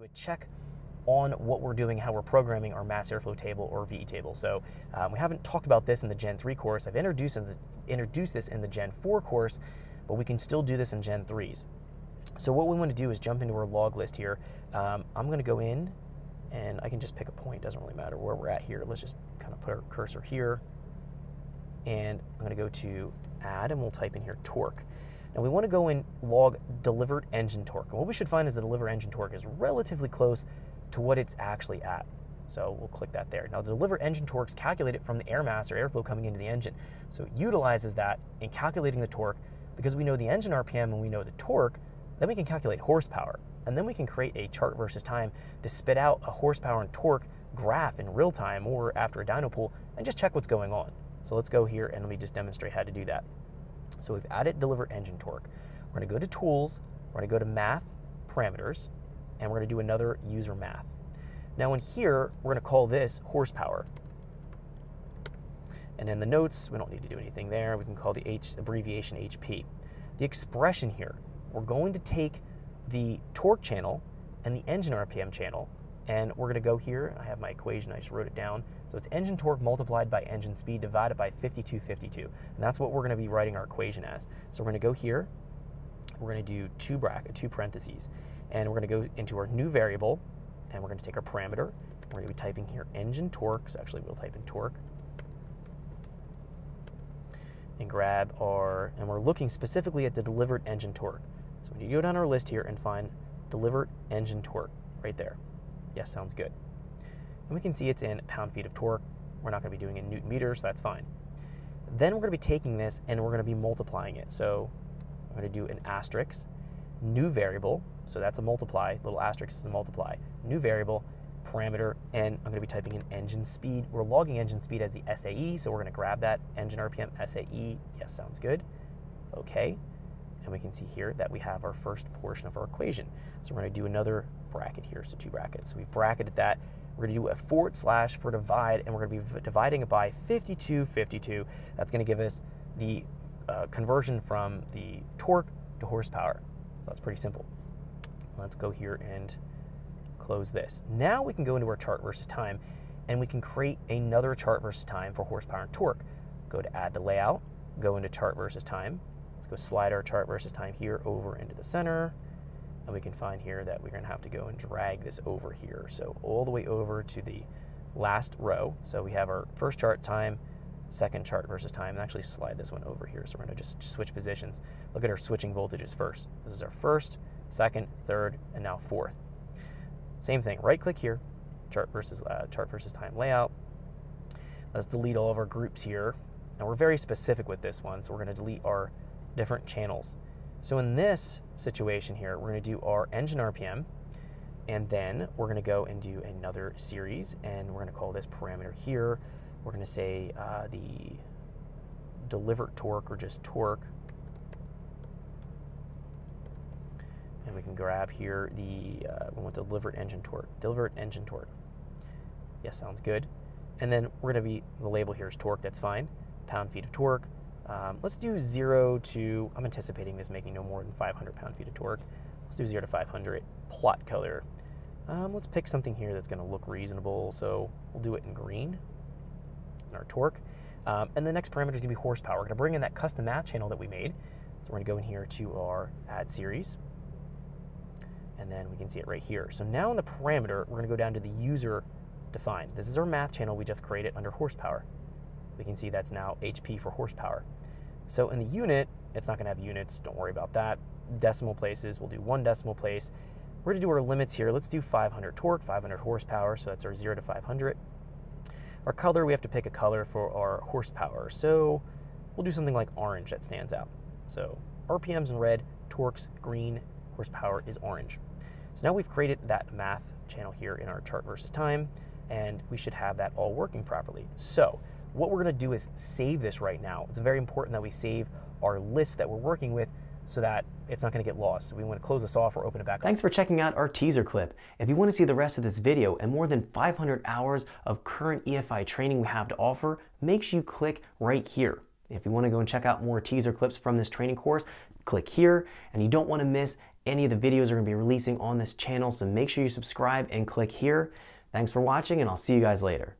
do a check on what we're doing, how we're programming our mass airflow table or VE table. So we haven't talked about this in the Gen 3 course. I've introduced this in the Gen 4 course, but we can still do this in Gen 3s. So what we want to do is jump into our log list here. I'm going to go in, and I can just pick a point. Doesn't really matter where we're at here. Let's just kind of put our cursor here, and I'm going to go to add, and we'll type in here torque. Now we want to go in log delivered engine torque. And what we should find is the delivered engine torque is relatively close to what it's actually at. So we'll click that there. Now the delivered engine torque is calculated from the air mass or airflow coming into the engine. So it utilizes that in calculating the torque. Because we know the engine RPM and we know the torque, then we can calculate horsepower. And then we can create a chart versus time to spit out a horsepower and torque graph in real time or after a dyno pool and just check what's going on. So let's go here and let me just demonstrate how to do that. So we've added delivered engine torque. We're going to go to tools, we're going to go to math, parameters, and we're going to do another user math. Now in here, we're going to call this horsepower. And in the notes, we don't need to do anything there. We can call the abbreviation HP. The expression here, we're going to take the torque channel and the engine RPM channel, and we're going to go here. I have my equation, I just wrote it down. So it's engine torque multiplied by engine speed divided by 5252. And that's what we're going to be writing our equation as. So we're going to go here, we're going to do two parentheses, and we're going to go into our new variable, and we're going to take our parameter. We're going to be typing here engine torque, so actually we'll type in torque, and grab our, and we're looking specifically at the delivered engine torque. So we need to go down our list here and find delivered engine torque right there. Yes, sounds good. And we can see it's in pound-feet of torque. We're not going to be doing it in Newton meters, so that's fine. Then we're going to be taking this and we're going to be multiplying it. So I'm going to do an asterisk, new variable, so that's a multiply, little asterisk is a multiply, new variable, parameter, and I'm going to be typing in engine speed. We're logging engine speed as the SAE, so we're going to grab that engine RPM SAE. Yes, sounds good. Okay. And we can see here that we have our first portion of our equation. So we're going to do another bracket here, so two brackets. So we've bracketed that. We're going to do a // for divide, and we're going to be dividing it by 5252. That's going to give us the conversion from the torque to horsepower. So that's pretty simple. Let's go here and close this. Now we can go into our chart versus time, and we can create another chart versus time for horsepower and torque. Go to add to layout, go into chart versus time. Let's go slide our chart versus time here over into the center, and we can find here that we're going to have to go and drag this over here. So all the way over to the last row. So we have our first chart time, second chart versus time, and actually slide this one over here. So we're going to just switch positions. Look at our switching voltages first. This is our first, second, third, and now fourth. Same thing, right click here, chart versus time layout. Let's delete all of our groups here. And we're very specific with this one, so we're going to delete our different channels. So in this situation here, we're going to do our engine RPM, and then we're going to go and do another series, and we're going to call this parameter here. We're going to say the delivered torque, or just torque. And we can grab here the, we want delivered engine torque. Delivered engine torque. Yes, sounds good. And then we're going to be, the label here is torque, that's fine. Pound-feet of torque. Let's do 0 to, I'm anticipating this making no more than 500 pound-feet of torque. Let's do 0 to 500. Plot color. Let's pick something here that's going to look reasonable. So we'll do it in green, in our torque. And the next parameter is going to be horsepower. We're going to bring in that custom math channel that we made. So we're going to go in here to our add series. And then we can see it right here. So now in the parameter, we're going to go down to the user defined. This is our math channel we just created under horsepower. We can see that's now HP for horsepower. So in the unit, it's not going to have units. Don't worry about that. Decimal places, we'll do 1 decimal place. We're going to do our limits here. Let's do 500 torque, 500 horsepower. So that's our 0 to 500. Our color, we have to pick a color for our horsepower. So we'll do something like orange that stands out. So RPM's in red, torque's green, horsepower is orange. So now we've created that math channel here in our chart versus time, and we should have that all working properly. So what we're going to do is save this right now. It's very important that we save our list that we're working with so that it's not going to get lost. So we want to close this off or open it back up. Thanks for checking out our teaser clip. If you want to see the rest of this video and more than 500 hours of current EFI training we have to offer, make sure you click right here. If you want to go and check out more teaser clips from this training course, click here, and you don't want to miss any of the videos we're going to be releasing on this channel, so make sure you subscribe and click here. Thanks for watching, and I'll see you guys later.